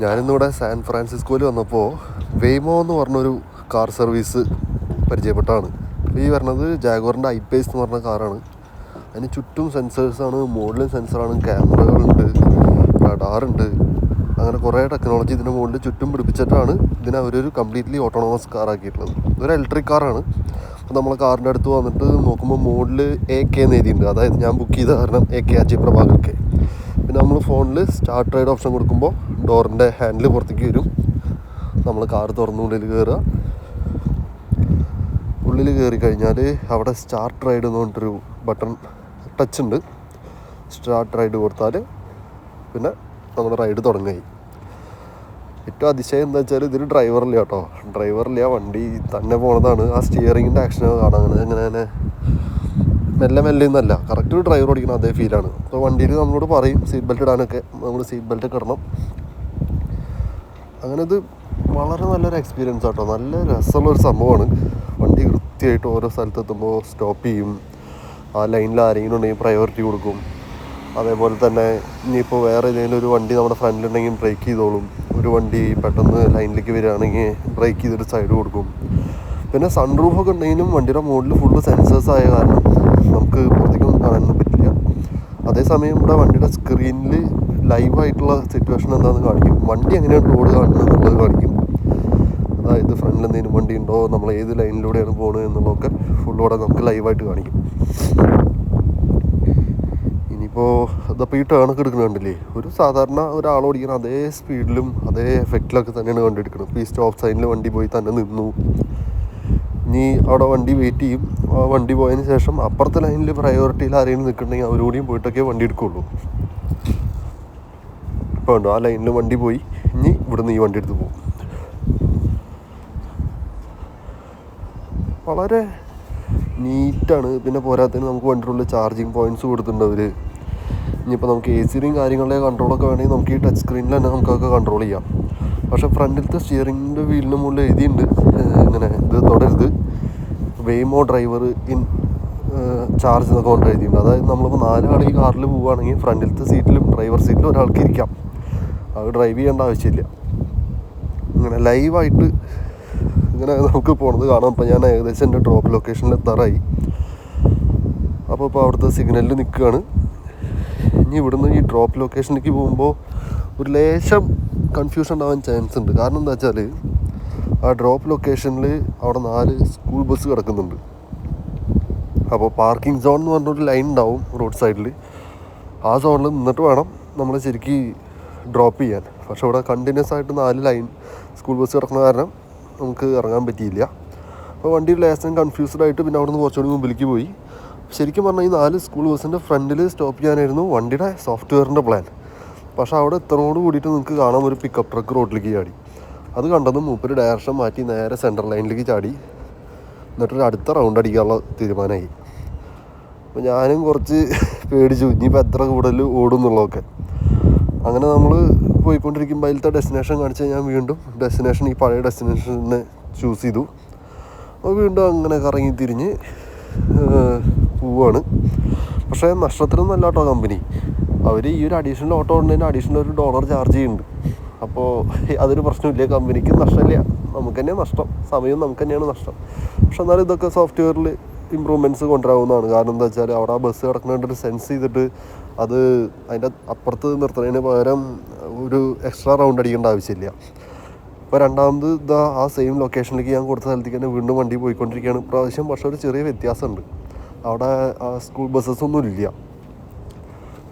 ഞാനിന്നിവിടെ സാൻ ഫ്രാൻസിസ്കോയിൽ വന്നപ്പോൾ വെയ്മോ എന്ന് പറഞ്ഞൊരു കാർ സർവീസ് പരിചയപ്പെട്ടാണ്. ഈ പറഞ്ഞത് ജാഗ്വറിൻ്റെ ഐ-പേസ് എന്ന് പറഞ്ഞ കാറാണ്. അതിന് ചുറ്റും സെൻസേഴ്സാണ്, മുകളിലും സെൻസറാണ്, ക്യാമറകളുണ്ട്, റഡാറുണ്ട്, അങ്ങനെ കുറേ ടെക്നോളജി ഇതിന് മുകളിൽ ചുറ്റും പിടിപ്പിച്ചിട്ടാണ് ഇതിനെ അവരൊരു കംപ്ലീറ്റ്ലി ഓട്ടോണമസ് കാർ ആക്കിയിട്ടുള്ളത്. ഇതൊരു ഇലക്ട്രിക് കാറാണ്. അപ്പോൾ നമ്മൾ കാറിൻ്റെ അടുത്ത് വന്നിട്ട് നോക്കുമ്പോൾ മുകളിൽ AK എന്ന് എഴുതിയിട്ടുണ്ട്. അതായത് ഞാൻ ബുക്ക് ചെയ്ത കാരണം AK അജയ് പ്രഭാകർ K. പിന്നെ നമ്മൾ ഫോണിൽ സ്റ്റാർട്ട് റൈഡ് ഓപ്ഷൻ കൊടുക്കുമ്പോൾ ഡോറിൻ്റെ ഹാൻഡിൽ പുറത്തേക്ക് വരും. നമ്മൾ കാർ തുറന്ന് ഉള്ളിൽ കയറുക. ഉള്ളിൽ കയറി കഴിഞ്ഞാൽ അവിടെ സ്റ്റാർട്ട് റൈഡ് എന്ന് പറഞ്ഞിട്ടൊരു ബട്ടൺ ടച്ച് ഉണ്ട്. സ്റ്റാർട്ട് റൈഡ് കൊടുത്താൽ പിന്നെ നമ്മുടെ റൈഡ് തുടങ്ങി. ഏറ്റവും അതിശയം എന്താ വെച്ചാൽ ഇതിന് ഡ്രൈവറില്ല കേട്ടോ. ഡ്രൈവറില്ല, വണ്ടി തന്നെ പോണതാണ്. ആ സ്റ്റിയറിങ്ങിൻ്റെ ആക്ഷനൊക്കെ കാണാൻ അങ്ങനെ മെല്ലെ എന്നല്ല, കറക്റ്റ് ഒരു ഡ്രൈവർ ഓടിക്കണം അതേ ഫീലാണ്. അപ്പോൾ വണ്ടിയിൽ നമ്മളോട് പറയും സീറ്റ് ബെൽറ്റ് ഇടാനൊക്കെ, നമ്മൾ സീറ്റ് ബെൽറ്റ് ഒക്കെ ഇടണം. അങ്ങനെ ഇത് വളരെ നല്ലൊരു എക്സ്പീരിയൻസ് ആട്ടോ. നല്ല രസമുള്ളൊരു സംഭവമാണ്. വണ്ടി കൃത്യമായിട്ട് ഓരോ സ്ഥലത്തെത്തുമ്പോൾ സ്റ്റോപ്പ് ചെയ്യും. ആ ലൈനിൽ ആരെങ്കിലും ഉണ്ടെങ്കിൽ പ്രയോറിറ്റി കൊടുക്കും. അതേപോലെ തന്നെ ഇനിയിപ്പോൾ വേറെ ഏതെങ്കിലും ഒരു വണ്ടി നമ്മുടെ ഫ്രണ്ടിലുണ്ടെങ്കിൽ ബ്രേക്ക് ചെയ്തോളും. ഒരു വണ്ടി പെട്ടെന്ന് ലൈനിലേക്ക് വരികയാണെങ്കിൽ ബ്രേക്ക് ചെയ്തിട്ട് സൈഡ് കൊടുക്കും. പിന്നെ സൺറൂഫൊക്കെ ഉണ്ടെങ്കിലും വണ്ടിയുടെ മുകളിൽ ഫുള്ള് സെൻസേഴ്സ് ആയ കാരണം നമുക്ക് പുറത്തേക്കൊന്നും കാണാനൊന്നും പറ്റില്ല. അതേസമയം ഇവിടെ വണ്ടിയുടെ സ്ക്രീനിൽ ലൈവായിട്ടുള്ള സിറ്റുവേഷൻ എന്താണെന്ന് കാണിക്കും. വണ്ടി എങ്ങനെയാണ് റോഡ് കാണുന്നത് എന്നുള്ളത് കാണിക്കും. അതായത് ഫ്രണ്ടിൽ എന്തെങ്കിലും വണ്ടി ഉണ്ടോ, നമ്മൾ ഏത് ലൈനിലൂടെയാണ് പോകുന്നത് എന്നുള്ളതൊക്കെ ഫുള്ളോടെ നമുക്ക് ലൈവായിട്ട് കാണിക്കും. ഇനിയിപ്പോൾ ഇതപ്പോൾ ഈ ടേണൊക്കെ എടുക്കുന്നുണ്ടല്ലേ, ഒരു സാധാരണ ഒരാൾ ഓടിക്കണം അതേ സ്പീഡിലും അതേ എഫക്റ്റിലൊക്കെ തന്നെയാണ് കണ്ടെടുക്കുന്നത്. ഇപ്പോൾ ഈ സ്റ്റോപ്പ് സൈനിൽ വണ്ടി പോയി തന്നെ നിന്നു. ഇനി അവിടെ വണ്ടി വെയിറ്റ് ചെയ്യും. ആ വണ്ടി പോയതിന് ശേഷം അപ്പുറത്തെ ലൈനിൽ പ്രയോറിറ്റിയിൽ ആരെങ്കിലും നിൽക്കുന്നുണ്ടെങ്കിൽ അവരോടെയും പോയിട്ടൊക്കെ വണ്ടി എടുക്കുകയുള്ളൂ. ഇപ്പോൾ ഉണ്ടോ ആ ലൈനിൽ വണ്ടി പോയി, ഇനി ഇവിടുന്ന് ഈ വണ്ടി എടുത്ത് പോകും. വളരെ നീറ്റാണ്. പിന്നെ പോരാത്തതിന് നമുക്ക് വണ്ടിയുടെ ചാർജിങ് പോയിൻറ്റ്സ് കൊടുത്തിട്ടുണ്ട് അവർ. ഇനിയിപ്പോൾ നമുക്ക് AC-യും കാര്യങ്ങളുടെ കൺട്രോളൊക്കെ വേണമെങ്കിൽ നമുക്ക് ഈ ടച്ച് സ്ക്രീനിൽ തന്നെ നമുക്കൊക്കെ കൺട്രോൾ ചെയ്യാം. പക്ഷേ ഫ്രണ്ടിലത്തെ സ്റ്റിയറിങ്ങിൻ്റെ വീലിന് മുകളിൽ എഴുതിയിട്ടുണ്ട് ഇങ്ങനെ ഇത് തുടരുത്, വെയ്മോ ഡ്രൈവർ ഇൻ ചാർജ് എന്നൊക്കെ കൊണ്ട് എഴുതിയിട്ടുണ്ട്. അതായത് നമ്മളിപ്പോൾ 4 ആൾ ഈ കാറിൽ പോവുകയാണെങ്കിൽ ഫ്രണ്ടിലത്തെ സീറ്റിലും ഡ്രൈവർ സീറ്റിലും ഒരാൾക്ക് ഇരിക്കാം. അത് ഡ്രൈവ് ചെയ്യേണ്ട ആവശ്യമില്ല. ഇങ്ങനെ ലൈവായിട്ട് ഇങ്ങനെ നമുക്ക് പോണത് കാണാം. ഇപ്പോൾ ഞാൻ ഏകദേശം എൻ്റെ ഡ്രോപ്പ് ലൊക്കേഷനിൽ എത്താറായി. അപ്പോൾ ഇപ്പോൾ അവിടുത്തെ സിഗ്നലിൽ നിൽക്കുകയാണ്. ഇനി ഇവിടുന്ന് ഈ ഡ്രോപ്പ് ലൊക്കേഷനിലേക്ക് പോകുമ്പോൾ ഒരു ലേശം കൺഫ്യൂഷൻ ഉണ്ടാവാൻ ചാൻസ് ഉണ്ട്. കാരണം എന്താ വെച്ചാൽ ആ ഡ്രോപ്പ് ലൊക്കേഷനിൽ അവിടെ 4 സ്കൂൾ ബസ് കിടക്കുന്നുണ്ട്. അപ്പോൾ പാർക്കിംഗ് സോൺ എന്ന് പറഞ്ഞൊരു ലൈൻ ഉണ്ടാവും റോഡ് സൈഡിൽ. ആ സോണിൽ നിന്നിട്ട് വേണം നമ്മൾ ശരിക്കും ഡ്രോപ്പ് ചെയ്യാൻ. പക്ഷെ ഇവിടെ കണ്ടിന്യൂസ് ആയിട്ട് 4 ലൈൻ സ്കൂൾ ബസ് കിടക്കുന്ന കാരണം നമുക്ക് ഇറങ്ങാൻ പറ്റിയില്ല. അപ്പോൾ വണ്ടി ലേശം കൺഫ്യൂസ്ഡ് ആയിട്ട് പിന്നെ അവിടെ നിന്ന് കുറച്ചുകൂടി മുമ്പിലേക്ക് പോയി. ശരിക്കും പറഞ്ഞാൽ ഈ 4 സ്കൂൾ ബസ്സിൻ്റെ ഫ്രണ്ടിൽ സ്റ്റോപ്പ് ചെയ്യാനായിരുന്നു വണ്ടിയുടെ സോഫ്റ്റ്വെയറിൻ്റെ പ്ലാൻ. പക്ഷേ അവിടെ എത്തനോട് കൂടിയിട്ട് നിങ്ങൾക്ക് കാണാം ഒരു പിക്കപ്പ് ട്രക്ക് റോഡിലേക്ക് ചാടി. അത് കണ്ടതും മൂപ്പര് ഡയറക്ഷൻ മാറ്റി നേരെ സെൻട്രൽ ലൈനിലേക്ക് ചാടി. എന്നിട്ടൊരു അടുത്ത റൗണ്ട് അടിക്കാനുള്ള തീരുമാനമായി. അപ്പോൾ ഞാനും കുറച്ച് പേടിച്ചു, ഇനിയിപ്പോൾ എത്ര കൂടുതൽ ഓടും എന്നുള്ളതൊക്കെ. അങ്ങനെ നമ്മൾ പോയിക്കൊണ്ടിരിക്കുമ്പോൾ അതിലത്തെ ഡെസ്റ്റിനേഷൻ കാണിച്ചാൽ ഞാൻ വീണ്ടും ഡെസ്റ്റിനേഷൻ ഈ പഴയ ഡെസ്റ്റിനേഷനെ ചൂസ് ചെയ്തു. അപ്പോൾ വീണ്ടും അങ്ങനെ കറങ്ങി തിരിഞ്ഞ് പോവുകയാണ്. പക്ഷേ നഷ്ടത്തിനൊന്നും അല്ല കേട്ടോ കമ്പനി. അവർ ഈ ഒരു അഡീഷണൽ ഓട്ടോ ഉണ്ടതിന് അഡീഷണൽ $1 ചാർജ് ചെയ്യുന്നുണ്ട്. അപ്പോൾ അതൊരു പ്രശ്നമില്ല, കമ്പനിക്ക് നഷ്ടമില്ല, നമുക്ക് തന്നെയാണ് നഷ്ടം, സമയം നമുക്ക് തന്നെയാണ് നഷ്ടം. പക്ഷെ എന്നാലും ഇതൊക്കെ സോഫ്റ്റ്വെയറിൽ ഇമ്പ്രൂവ്മെൻറ്റ്സ് കൊണ്ടുവരാവുന്നതാണ്. കാരണം എന്താ വെച്ചാൽ അവിടെ ആ ബസ് കിടക്കുന്നതിൻ്റെ സെൻസ് ചെയ്തിട്ട് അത് അതിൻ്റെ അപ്പുറത്ത് നിർത്തുന്നതിന് പകരം ഒരു എക്സ്ട്രാ റൗണ്ട് അടിക്കേണ്ട ആവശ്യമില്ല. ഇപ്പോൾ രണ്ടാമത് ഇതാ ആ സെയിം ലൊക്കേഷനിലേക്ക് ഞാൻ കൊടുത്ത സ്ഥലത്തേക്ക് തന്നെ വീണ്ടും വണ്ടി പോയിക്കൊണ്ടിരിക്കുകയാണ് പ്രാവശ്യം. പക്ഷേ ഒരു ചെറിയ വ്യത്യാസമുണ്ട്, അവിടെ സ്കൂൾ ബസ്സൊന്നും ഇല്ല.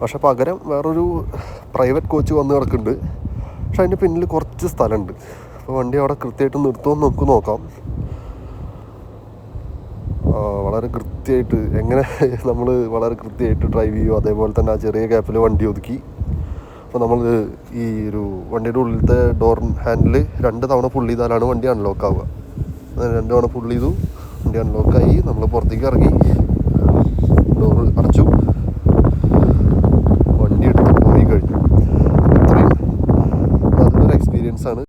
പക്ഷെ പകരം വേറൊരു പ്രൈവറ്റ് കോച്ച് വന്ന് കിടക്കുന്നുണ്ട്. പക്ഷെ അതിൻ്റെ പിന്നിൽ കുറച്ച് സ്ഥലമുണ്ട്. അപ്പോൾ വണ്ടി അവിടെ കൃത്യമായിട്ട് നിർത്തുമെന്ന് നമുക്ക് നോക്കാം. വളരെ കൃത്യമായിട്ട് എങ്ങനെ നമ്മൾ വളരെ കൃത്യമായിട്ട് ഡ്രൈവ് ചെയ്യുമോ അതേപോലെ തന്നെ ആ ചെറിയ ഗ്യാപ്പിൽ വണ്ടി ഒതുക്കി. അപ്പോൾ നമ്മൾ ഈ ഒരു വണ്ടിയുടെ ഉള്ളിലത്തെ ഡോർ ഹാൻഡിൽ 2 തവണ പുള്ള് ചെയ്താലാണ് വണ്ടി അൺലോക്ക് ആവുക. 2 തവണ പുള്ള് ചെയ്തു, വണ്ടി അൺലോക്കായി. നമ്മൾ പുറത്തേക്ക് ഇറങ്ങി ഡോർ അടച്ചു.